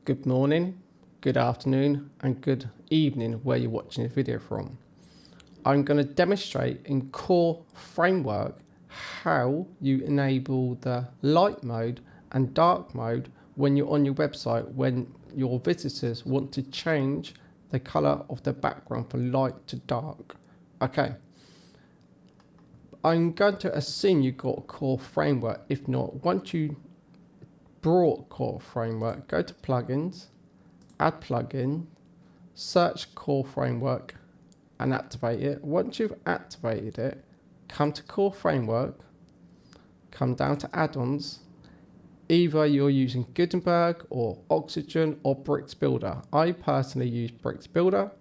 Good morning, good afternoon and good evening where you're watching this video from. I'm going to demonstrate in Core Framework how you enable the light mode and dark mode when you're on your website when your visitors want to change the color of the background from light to dark. Okay, I'm going to assume you've got Core Framework. If not, once you brought Core Framework, go to plugins, add plugin, search Core Framework and activate it. Once you've activated it, come to Core Framework, come down to add-ons. Either you're using Gutenberg or Oxygen or Bricks Builder. I personally use Bricks Builder,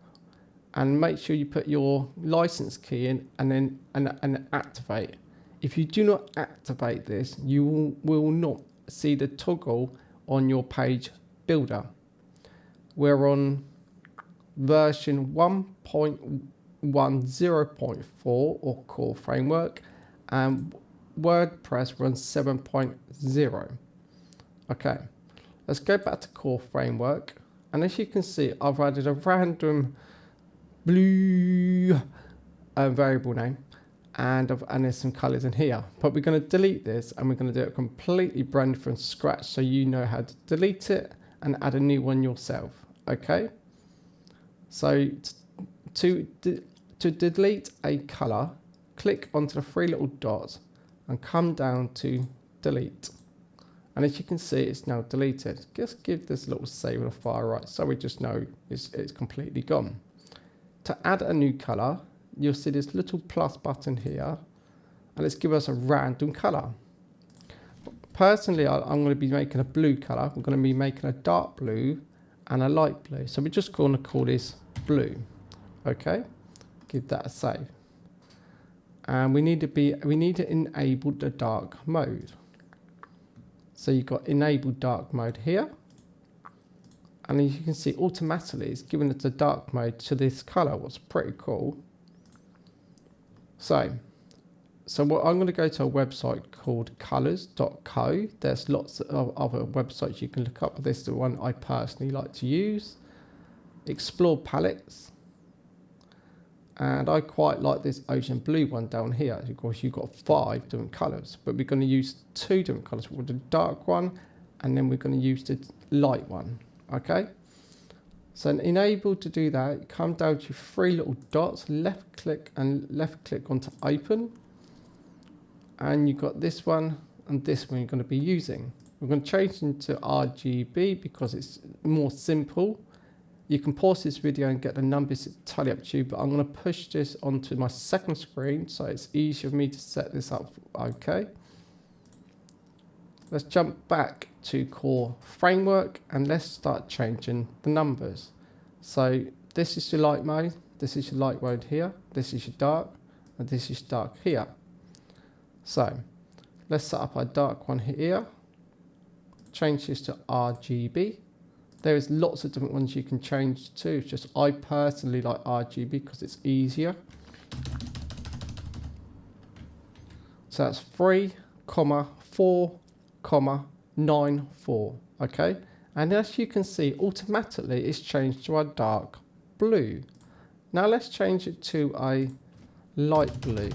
and make sure you put your license key in and then activate. If you do not activate this, you will not see the toggle on your page builder. We're on version 1.10.4 or Core Framework, and WordPress runs 7.0. Okay, let's go back to Core Framework, and as you can see, I've added a random blue variable name, and there's some colors in here, but we're going to delete this and we're going to do it completely brand from scratch so you know how to delete it and add a new one yourself. Okay, so to delete a color, click onto the three little dots and come down to delete, and as you can see, it's now deleted. Just give this little save on the far right so we just know it's completely gone. To add a new color, you'll see this little plus button here, and let's give us a random color. Personally, I'm going to be making a blue color. We're going to be making a dark blue and a light blue. So we're just going to call this blue. Okay, give that a save. And we need to enable the dark mode. So you've got enable dark mode here. And as you can see, automatically it's given it the dark mode to this color, what's pretty cool. So what I'm going to go to a website called colors.co. There's lots of other websites you can look up. This is the one I personally like to use. Explore palettes. And I quite like this ocean blue one down here. Of course, you've got 5 different colors, but we're going to use 2 different colors. We'll do the dark one, and then we're going to use the light one. Okay, so enable to do that, come down to 3 little dots, left click onto open, and you've got this one and this one you're going to be using. We're going to change into RGB because it's more simple. You can pause this video and get the numbers, it's totally up to you, but I'm going to push this onto my second screen so it's easier for me to set this up. Okay, let's jump back to Core Framework and let's start changing the numbers. So this is your light mode, this is your light mode here, this is your dark, and this is dark here. So let's set up our dark one here, change this to RGB. There is lots of different ones you can change to. It's just I personally like RGB because it's easier. So that's 3,4,94. Okay, and as you can see, automatically it's changed to a dark blue. Now let's change it to a light blue,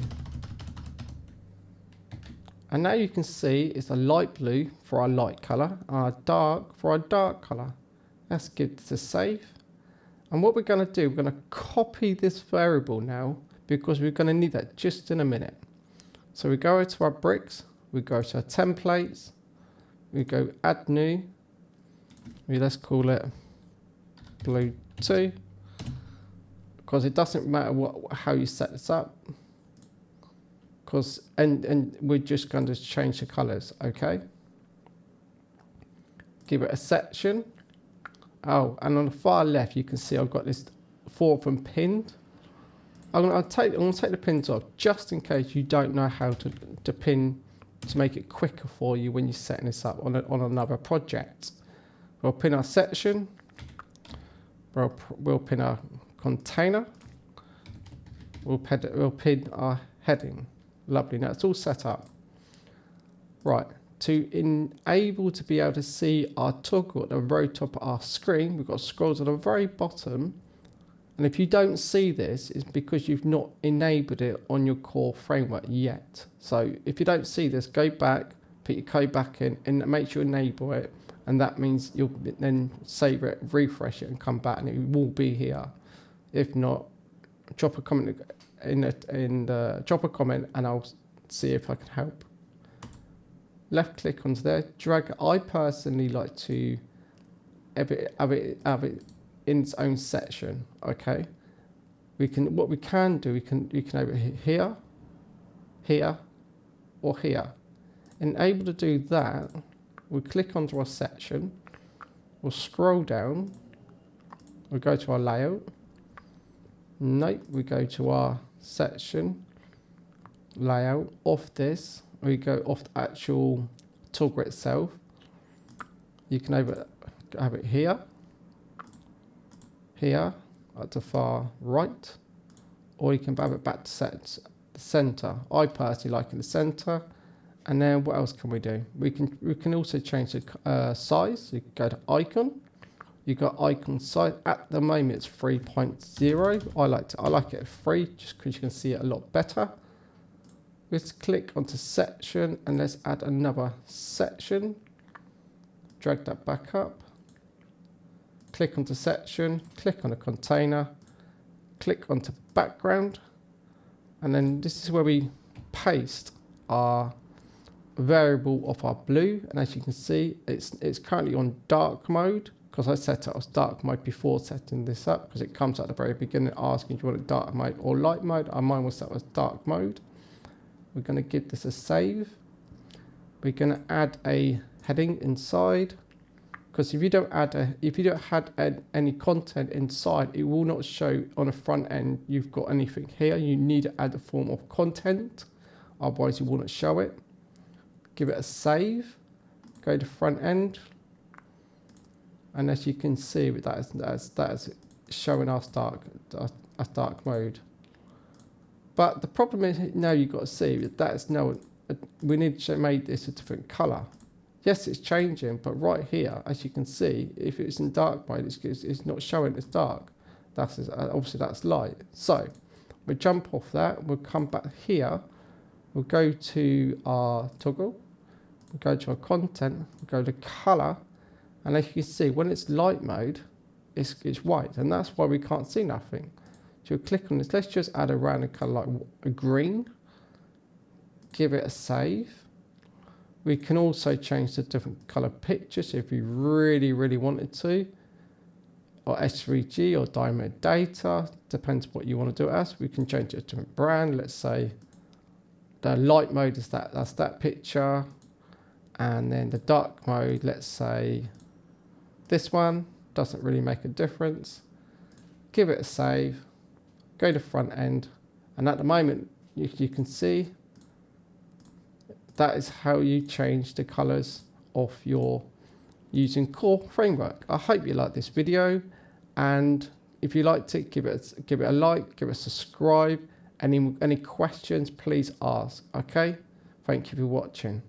and now you can see it's a light blue for our light color and a dark for a dark color. Let's give this a save, and what we're going to do, we're going to copy this variable now because we're going to need that just in a minute. So we go to our bricks, we go to our templates, we go add new, let's call it blue 2, because it doesn't matter how you set this up, because and we're just going to change the colors. Okay, give it a section. Oh, and on the far left you can see I've got this 4 of them pinned. I'm going to take the pins off just in case you don't know how to pin, to make it quicker for you when you're setting this up on another project. We'll pin our section, we'll pin our container, we'll pin our heading. Lovely, now it's all set up. Right, to enable to be able to see our toggle at the very top of our screen, we've got scrolls at the very bottom. And if you don't see this, it's because you've not enabled it on your core framework yet. So if you don't see this, go back, put your code back in and make sure you enable it. And that means you'll then save it, refresh it and come back and it will be here. If not, drop a comment drop a comment and I'll see if I can help. Left click onto there, drag. I personally like to have it in its own section. Okay, what we can do, you can have it here, here, or here. And able to do that, we click onto our section, we'll scroll down, we'll go to our layout. Nope, we go to our section layout. Off this, we go off the actual toggle itself. You can have it here, here at the far right, or you can have it back to the center. I personally like in the center. And then what else can we do? We can also change the size. You can go to icon. You got icon size. At the moment it's 3.0. I like it at 3 just because you can see it a lot better. Let's click onto section and let's add another section. Drag that back up. Click onto section, click on a container, click onto background, and then this is where we paste our variable of our blue. And as you can see, it's currently on dark mode because I set it as dark mode before setting this up, because it comes at the very beginning asking, do you want it dark mode or light mode? Mine was set as dark mode. We're going to give this a save. We're going to add a heading inside, because if you don't add any content inside, it will not show on the front end you've got anything here. You need to add a form of content, otherwise you will not show it. Give it a save, go to front end, and as you can see, that is showing us dark mode. But the problem is now you've got to see that we need to make this a different color. Yes, it's changing, but right here, as you can see, if it's in dark mode, it's not showing it's dark. Obviously that's light. So we'll jump off that. We'll come back here. We'll go to our toggle. We'll go to our content. We'll go to color. And as you can see, when it's light mode, it's white. And that's why we can't see nothing. So you'll click on this. Let's just add a random color like a green. Give it a save. We can also change the different color pictures if you really, really wanted to. Or SVG or diamond data. Depends what you want to do it as. We can change it to a brand. Let's say the light mode is that's that picture. And then the dark mode, let's say this one. Doesn't really make a difference. Give it a save. Go to front end. And at the moment, you can see that is how you change the colors of your using core framework. I hope you like this video, and if you liked it, give it a like, give it a subscribe. Any questions, please ask. Okay, thank you for watching.